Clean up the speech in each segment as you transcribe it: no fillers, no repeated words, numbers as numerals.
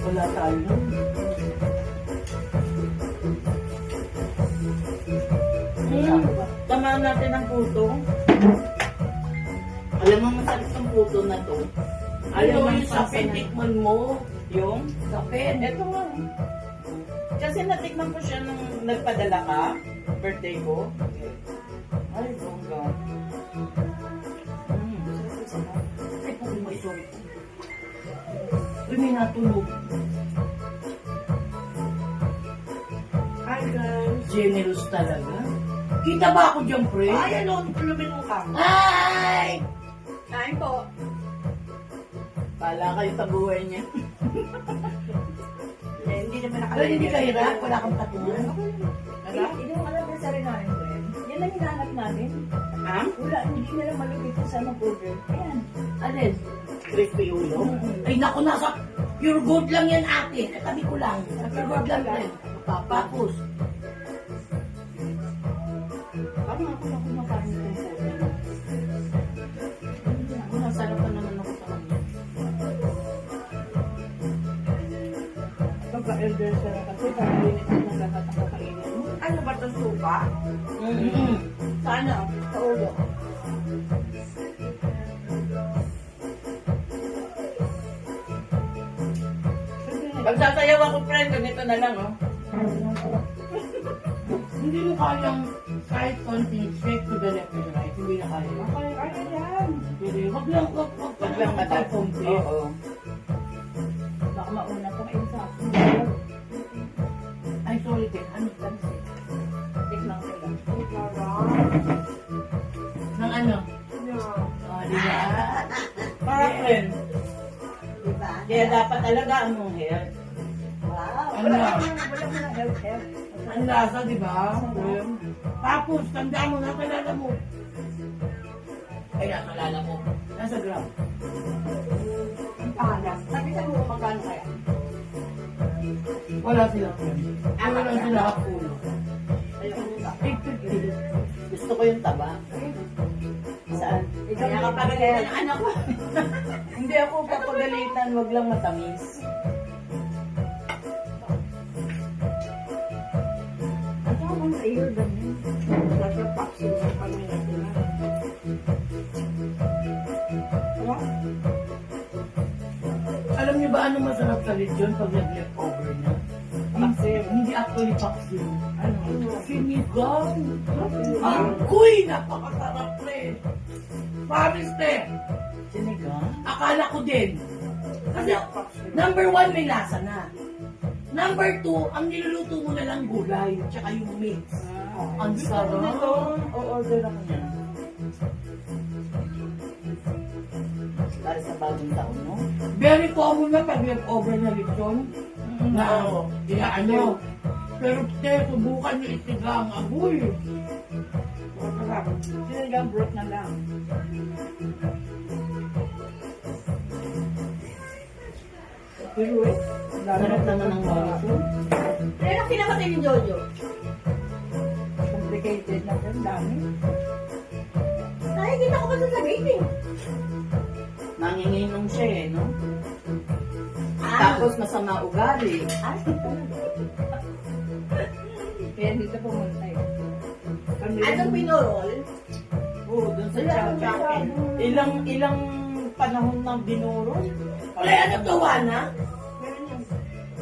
wala tayo nun. Tamaan natin ang puto. Alam mo, masarap ang puto na to. Alam mo ang yung sa sasanan- tikman mo. Yung? Sa pen. Ito nga. Kasi natikman ko siya nung nagpadala ka. Birthday ko. Ay, bongga. Ay, kung may sorry. Uy, may natulog. Hi, guys. Generous talaga. Kita ba ako dyan, pre? Ay, ano? Luminong ka. Ay! Kain po. Pala kayo sa buhay niya. Hindi naman Pero hindi ka hirap, wala kang patuloy. Hindi mo alam na sarili namin, friend. Yan lang hinahanap namin. Ha? Wala, hindi na lang malugit kung saan mag-order. Ayan. Alin? Crispy ulo? Ay, naku, nasa pure gold lang yan, ate. Katabi ko lang. Sa pure gold lang rin. Papapos. Parang ako na kumakain ng puto. Masarap pa naman ako sa kanya. Pagka-elder sa na kasi, parang limit na lahat ang kakainin mo. Ano ba itong supa? Mm-hmm. Sana, sa ulo. Pag sasayaw ako, friend, ganito na lang, oh. Hindi mo kayang kahit konting straight to the left and right. Hindi na kaya. Kaya yan. Hindi, wag lang, Wag lang matapos. complete. Oo. Baka mauna pa kayo sa akin. Ay, sorry, Tek. Ano ba? Tikman ko lang. Nang ano? Oh, di ba? Para, friend. Diba? Kaya dapat talaga ang mong hair. Wow. Ano? Wala mo ng health. Ang lasa, di ba? Tapos, tandaan mo, nakalala mo. Ay, nakalala mo. Nasa gram. Ang pangalan. Nakita mo kung magkano kaya? Wala sila. Wala lang sila ulo. Ayoko yung taba. 850. Gusto ko yung taba. Saan? Kaya kapagalitan ang anak ko. Hindi ako papagalitan, wag lang matamis. At ako mong sa iyo ganyan. Nasa vaccine sa pamilya sila. Alam niyo ba ano masarap sa lechon pag nag-leftover na? Hindi actually paksiw. Ano? Sinigang. Angkoy! Napakasarap rin. Paris, te. Sinigang? Akala ko din. Kasi number 1 may lasa na. Number 2, ang niluluto mo na lang gulay, tsaka yung mix. Ang sarap. O-order ako niya. Para sa bagong taon, no? Very common na pag leftover na lechon. Na, ano. Pero te, subukan niyo itigang agoy. Masarap. Sinigang broth na lang. Pero eh, Sarap naman ng morito. Pero ang kinamatay ni Jojo? Complicated na rin, dami. Nakikita ko pa sa baby. Nanginginom siya eh, no? Tapos masama ugali. Ay, kaya dito pumunta eh. Anong pinurol? Oo, dun sa Chow-Chow. Ilang panahon na binuro. wala ano gawa na? Meron yung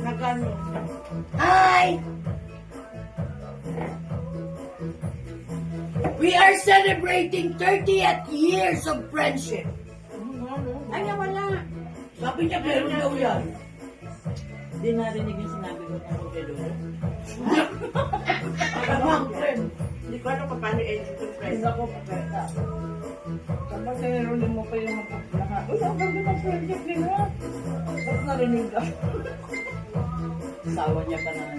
nagano. Hi! We are celebrating 30th years of friendship. Ay, wala. Sabi niya, meron daw yan. Hindi narinig yung sinabi ko tungkol kay Lolo. Kamang friend. Hindi ko alam kung paano edit yung friend. Ako pa kaya. Kapag narinig mo pa yung mga uy, ang ganda ng friendship nila. Ba't narinig ka? Asawa niya pa naman.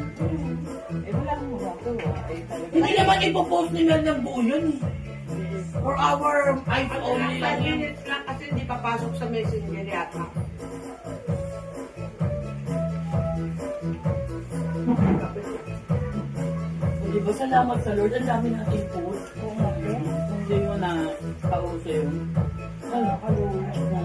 Eh wala akong magagawa. Eh talaga. Hindi naman ipopost nila ng buo yun eh. For our eyes only lang 5 yun. minutes lang kasi hindi papasok sa messenger yata. Di ba salamat sa Lord, ang dami nating post. Hindi mo na pauso yun. Ano, kalula.